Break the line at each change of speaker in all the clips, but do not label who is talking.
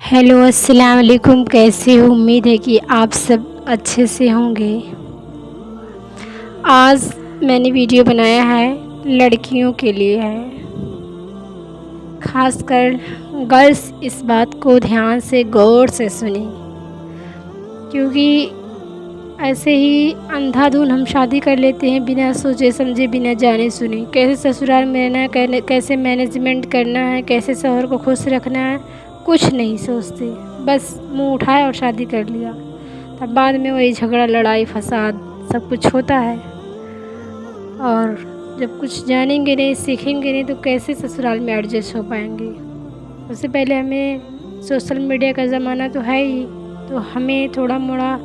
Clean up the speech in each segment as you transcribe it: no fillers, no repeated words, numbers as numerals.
Hello अस्सलाम वालेकुम। कैसे हो? उम्मीद है कि आप सब अच्छे से होंगे। आज मैंने वीडियो बनाया है, लड़कियों के लिए है। खासकर गर्ल्स इस बात को ध्यान से गौर से सुनी, क्योंकि ऐसे ही अंधाधुन हम शादी कर लेते हैं बिना सोचे समझे, बिना जाने सुने। कैसे ससुराल में रहना है, कैसे मैनेजमेंट करना है, कैसे शौहर को खुश रखना है, कुछ नहीं सोचते। बस मुंह उठाया और शादी कर लिया। तब बाद में वही झगड़ा, लड़ाई, फसाद सब कुछ होता है। और जब कुछ जानेंगे नहीं, सीखेंगे नहीं, तो कैसे ससुराल में एडजस्ट हो पाएंगे। सबसे पहले हमें सोशल मीडिया का ज़माना तो है ही, तो हमें थोड़ा मोड़ा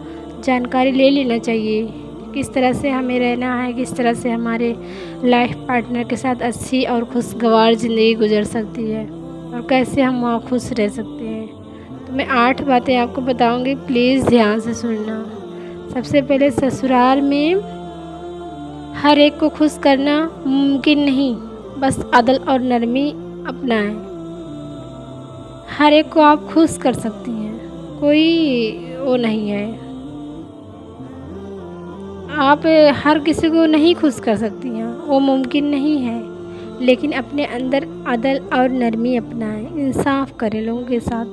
जानकारी ले लेना चाहिए कि किस तरह से हमें रहना है, किस तरह से हमारे लाइफ पार्टनर के साथ अच्छी और खुशगवार ज़िंदगी गुजर सकती है, और कैसे हम वहाँ खुश रह सकते हैं। तो मैं 8 बातें आपको बताऊंगी, प्लीज़ ध्यान से सुनना। सबसे पहले, ससुराल में हर एक को खुश करना मुमकिन नहीं, बस अदल और नरमी अपनाएं। हर एक को आप खुश कर सकती हैं, कोई वो नहीं है। आप हर किसी को नहीं खुश कर सकती हैं, वो मुमकिन नहीं है। लेकिन अपने अंदर अदल और नरमी अपनाएं, इंसाफ करें लोगों के साथ।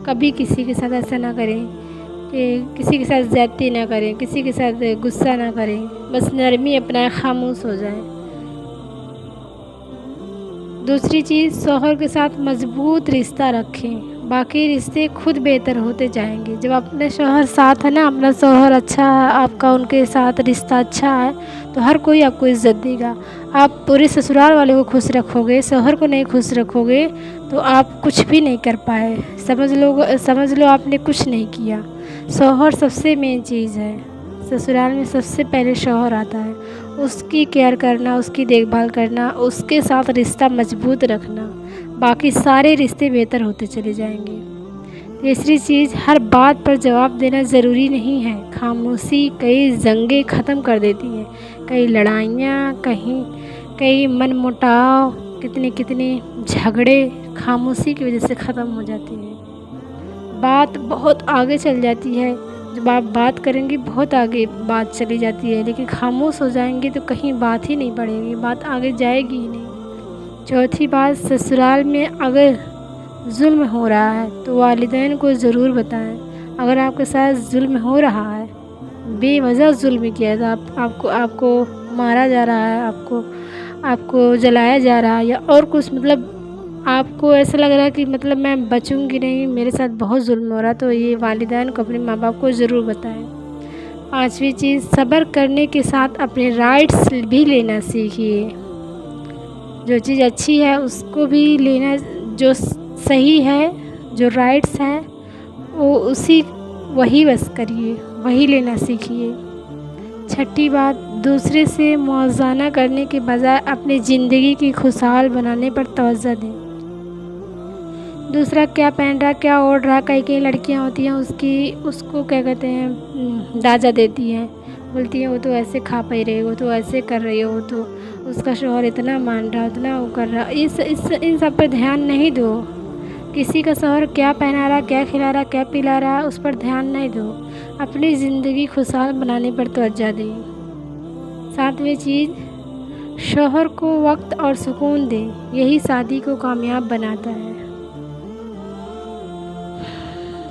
कभी किसी के साथ ऐसा ना करें कि किसी के साथ ज़्यादती ना करें, किसी के साथ गुस्सा ना करें। बस नरमी अपनाएं, खामोश हो जाएं। दूसरी चीज़, शौहर के साथ मज़बूत रिश्ता रखें, बाकी रिश्ते खुद बेहतर होते जाएंगे। जब अपने शौहर साथ है ना, अपना शौहर अच्छा है, आपका उनके साथ रिश्ता अच्छा है, तो हर कोई आपको इज़्ज़त देगा। आप पूरे ससुराल वाले को खुश रखोगे, शौहर को नहीं खुश रखोगे, तो आप कुछ भी नहीं कर पाए। समझ लो आपने कुछ नहीं किया। शौहर सबसे मेन चीज़ है। ससुराल में सबसे पहले शौहर आता है। उसकी केयर करना, उसकी देखभाल करना, उसके साथ रिश्ता मजबूत रखना, बाकी सारे रिश्ते बेहतर होते चले जाएंगे। तीसरी चीज़, हर बात पर जवाब देना ज़रूरी नहीं है। खामोशी कई जंगें ख़त्म कर देती हैं, कई लड़ाइयाँ, कई मनमुटाव, कितने झगड़े खामोशी की वजह से ख़त्म हो जाते हैं। बात बहुत आगे चल जाती है। जब आप बात करेंगी, बहुत आगे बात चली जाती है, लेकिन खामोश हो जाएंगे तो कहीं बात ही नहीं बढ़ेगी, बात आगे जाएगी ही नहीं। चौथी बात, ससुराल में अगर जुल्म हो रहा है तो वालिदैन को ज़रूर बताएं। अगर आपके साथ जुल्म हो रहा है, बेवजह जुल्म किया था, आपको मारा जा रहा है, आपको जलाया जा रहा है, या और कुछ, मतलब आपको ऐसा लग रहा है कि मतलब मैं बचूंगी नहीं, मेरे साथ बहुत जुल्म हो रहा, तो ये वालिदैन को, अपने माँ बाप को ज़रूर बताएं। पांचवी चीज़, सब्र करने के साथ अपने राइट्स भी लेना सीखिए। जो चीज़ अच्छी है उसको भी लेना, जो सही है, जो राइट्स है, वही बस करिए, वही लेना सीखिए। छठी बात, दूसरे से मुआवजा करने के बजाय अपनी ज़िंदगी की खुशहाल बनाने पर तवज्जो दें। दूसरा क्या पहन रहा, क्या ओढ़ रहा, कई लड़कियां होती हैं उसको क्या कहते हैं, दाजा देती हैं, बोलती हैं वो तो ऐसे खा पी रही, वो तो ऐसे कर रही है, वो तो उसका शौहर इतना मान रहा, इतना वो कर रहा। इन सब पर ध्यान नहीं दो। किसी का शौहर क्या पहना रहा, क्या खिला रहा, क्या पिला रहा, उस पर ध्यान नहीं दो। अपनी ज़िंदगी खुशहाल बनाने पर तवज्जो दें। सातवीं चीज़, शौहर को वक्त और सुकून दें, यही शादी को कामयाब बनाता है।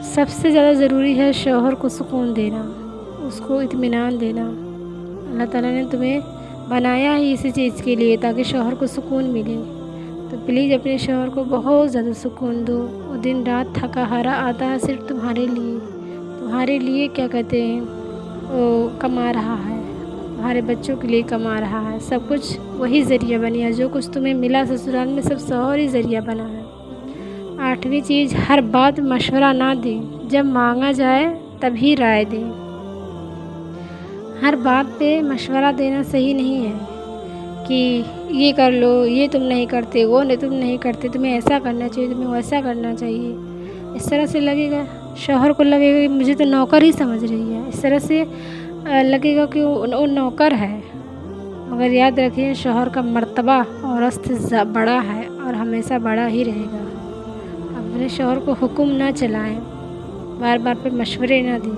सबसे ज़्यादा ज़रूरी है शौहर को सुकून देना, उसको इत्मीनान देना। अल्लाह ताला ने तुम्हें बनाया ही इसी चीज़ के लिए, ताकि शौहर को सुकून मिले। तो प्लीज़ अपने शौहर को बहुत ज़्यादा सुकून दो। वो दिन रात थका हारा आता है सिर्फ तुम्हारे लिए क्या कहते हैं, वो कमा रहा है, तुम्हारे बच्चों के लिए कमा रहा है। सब कुछ वही ज़रिया बनी है, जो कुछ तुम्हें मिला ससुराल में, सब शौहर ही ज़रिया बना है। आठवीं चीज़, हर बात मशवरा ना दें, जब मांगा जाए तभी राय दें। हर बात पे मशवरा देना सही नहीं है कि ये कर लो, ये तुम नहीं करते, वो नहीं तुम नहीं करते, तुम्हें ऐसा करना चाहिए, तुम्हें वैसा करना चाहिए। इस तरह से लगेगा, शौहर को लगेगा कि मुझे तो नौकर ही समझ रही है। इस तरह से लगेगा कि वो नौकर है। मगर याद रखिए, शौहर का मर्तबा औरत से बड़ा है और हमेशा बड़ा ही रहेगा। اپنے شوہر کو حکم نہ چلائیں، بار بار پہ مشورے نہ دیں،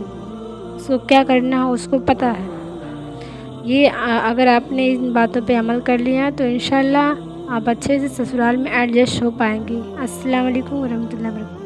اس کو کیا کرنا ہو اس کو پتہ ہے۔ یہ اگر آپ نے ان باتوں پہ عمل کر لیا تو انشاءاللہ آپ اچھے سے سسرال میں ایڈجسٹ ہو پائیں گی۔ السلام علیکم ورحمۃ اللہ وبرکاتہ۔